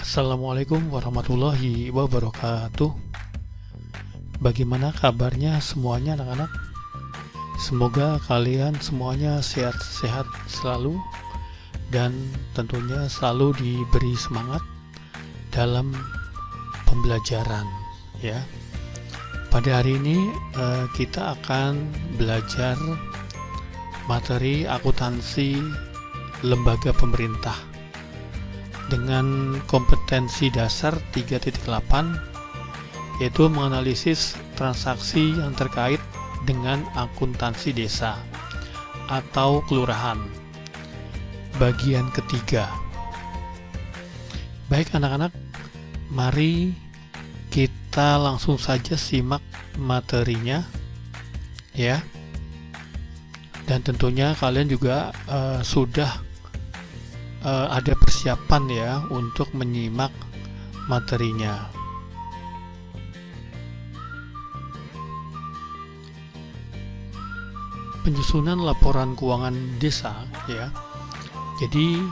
Assalamualaikum warahmatullahi wabarakatuh. Bagaimana kabarnya semuanya anak-anak? Semoga kalian semuanya sehat-sehat selalu dan tentunya selalu diberi semangat dalam pembelajaran ya. Pada hari ini kita akan belajar materi akuntansi lembaga pemerintah dengan kompetensi dasar 3.8, yaitu menganalisis transaksi yang terkait dengan akuntansi desa atau kelurahan, bagian ketiga. Baik anak-anak, mari kita langsung saja simak materinya ya. Dan tentunya kalian juga sudah ada persiapan ya untuk menyimak materinya. Penyusunan laporan keuangan desa ya. Jadi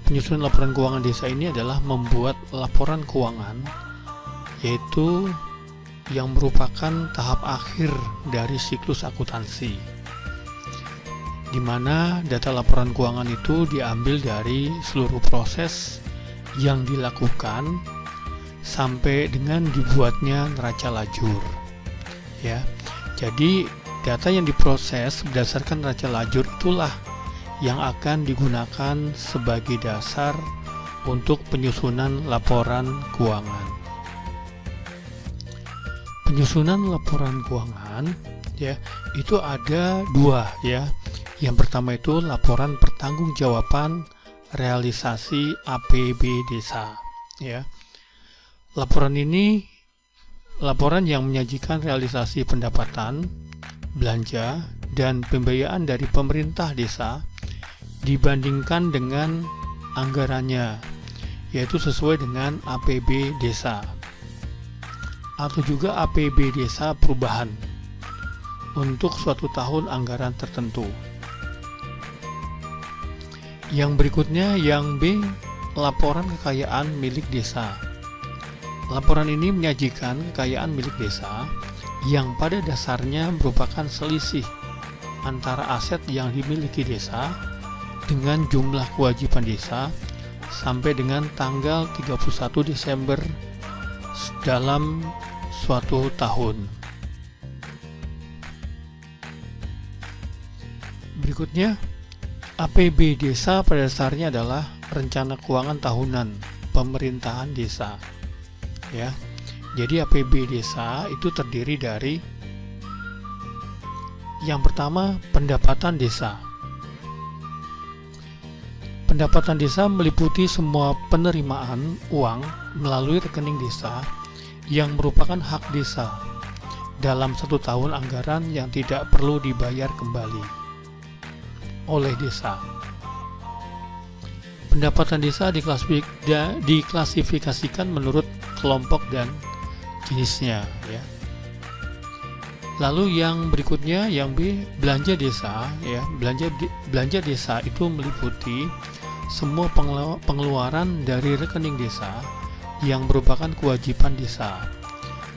penyusunan laporan keuangan desa ini adalah membuat laporan keuangan, yaitu yang merupakan tahap akhir dari siklus akuntansi, di mana data laporan keuangan itu diambil dari seluruh proses yang dilakukan sampai dengan dibuatnya neraca lajur ya. Jadi data yang diproses berdasarkan neraca lajur itulah yang akan digunakan sebagai dasar untuk penyusunan laporan keuangan. Penyusunan laporan keuangan ya, itu ada dua ya. Yang pertama itu laporan pertanggungjawaban realisasi APB desa ya. Laporan ini laporan yang menyajikan realisasi pendapatan, belanja, dan pembiayaan dari pemerintah desa dibandingkan dengan anggarannya, yaitu sesuai dengan APB desa atau juga APB desa perubahan untuk suatu tahun anggaran tertentu. Yang berikutnya, yang B, laporan kekayaan milik desa. Laporan ini menyajikan kekayaan milik desa yang pada dasarnya merupakan selisih antara aset yang dimiliki desa dengan jumlah kewajiban desa sampai dengan tanggal 31 Desember dalam suatu tahun. Berikutnya, APB desa pada dasarnya adalah rencana keuangan tahunan pemerintahan desa ya. Jadi APB desa itu terdiri dari yang pertama, pendapatan desa. Pendapatan desa meliputi semua penerimaan uang melalui rekening desa yang merupakan hak desa dalam satu tahun anggaran yang tidak perlu dibayar kembali oleh desa. Pendapatan desa diklasifikasikan menurut kelompok dan jenisnya ya. Lalu yang berikutnya, yang B, belanja desa ya. Belanja desa itu meliputi semua pengeluaran dari rekening desa yang merupakan kewajiban desa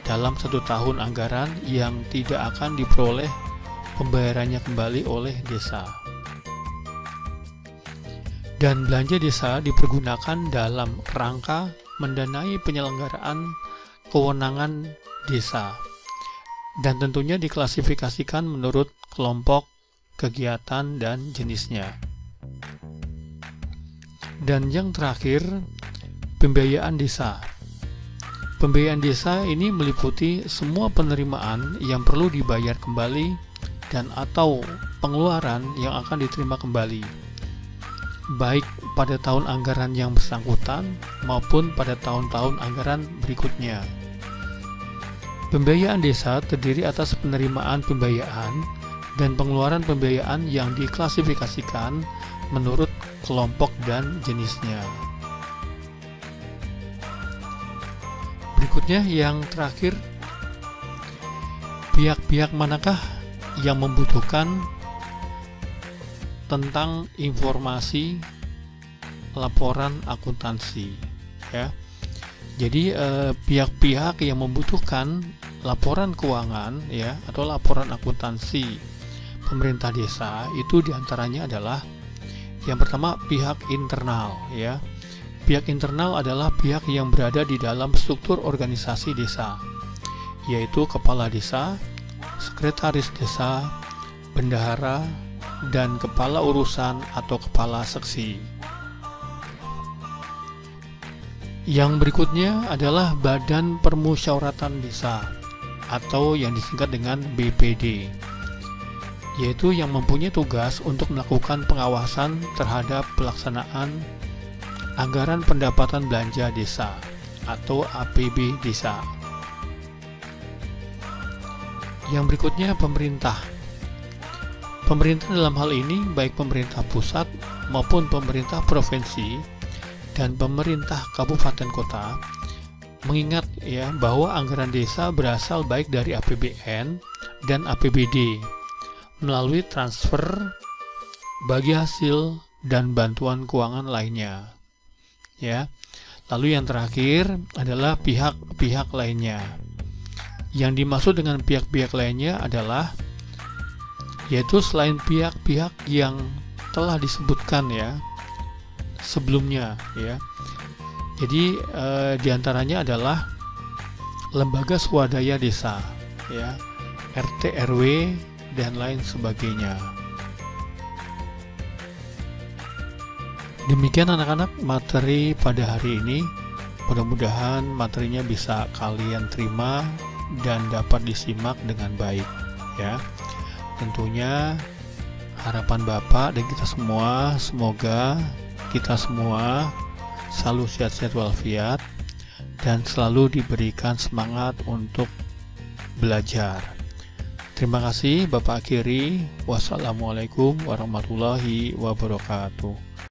dalam satu tahun anggaran yang tidak akan diperoleh pembayarannya kembali oleh desa. Dan belanja desa dipergunakan dalam rangka mendanai penyelenggaraan kewenangan desa dan tentunya diklasifikasikan menurut kelompok, kegiatan, dan jenisnya. Dan yang terakhir, pembiayaan desa. Pembiayaan desa ini meliputi semua penerimaan yang perlu dibayar kembali dan atau pengeluaran yang akan diterima kembali, baik pada tahun anggaran yang bersangkutan maupun pada tahun-tahun anggaran berikutnya. Pembiayaan desa terdiri atas penerimaan pembiayaan dan pengeluaran pembiayaan yang diklasifikasikan menurut kelompok dan jenisnya. Berikutnya yang terakhir, pihak-pihak manakah yang membutuhkan tentang informasi laporan akuntansi ya. Jadi pihak-pihak yang membutuhkan laporan keuangan ya atau laporan akuntansi pemerintah desa itu diantaranya adalah yang pertama pihak internal ya. Pihak internal adalah pihak yang berada di dalam struktur organisasi desa, yaitu kepala desa, sekretaris desa, bendahara, dan kepala urusan atau kepala seksi. Yang berikutnya adalah Badan Permusyawaratan Desa atau yang disingkat dengan BPD, yaitu yang mempunyai tugas untuk melakukan pengawasan terhadap pelaksanaan anggaran pendapatan belanja desa atau APB desa. Yang berikutnya pemerintah. Pemerintah dalam hal ini baik pemerintah pusat maupun pemerintah provinsi dan pemerintah kabupaten kota mengingat ya bahwa anggaran desa berasal baik dari APBN dan APBD melalui transfer bagi hasil dan bantuan keuangan lainnya. Ya. Lalu yang terakhir adalah pihak-pihak lainnya. Yang dimaksud dengan pihak-pihak lainnya adalah yaitu selain pihak-pihak yang telah disebutkan ya sebelumnya ya. Jadi diantaranya adalah lembaga swadaya desa ya, RT RW dan lain sebagainya. Demikian anak-anak materi pada hari ini. Mudah-mudahan materinya bisa kalian terima dan dapat disimak dengan baik ya. Tentunya harapan Bapak dan kita semua, semoga kita semua selalu sehat-sehat walafiat dan selalu diberikan semangat untuk belajar. Terima kasih Bapak akhiri. Wassalamualaikum warahmatullahi wabarakatuh.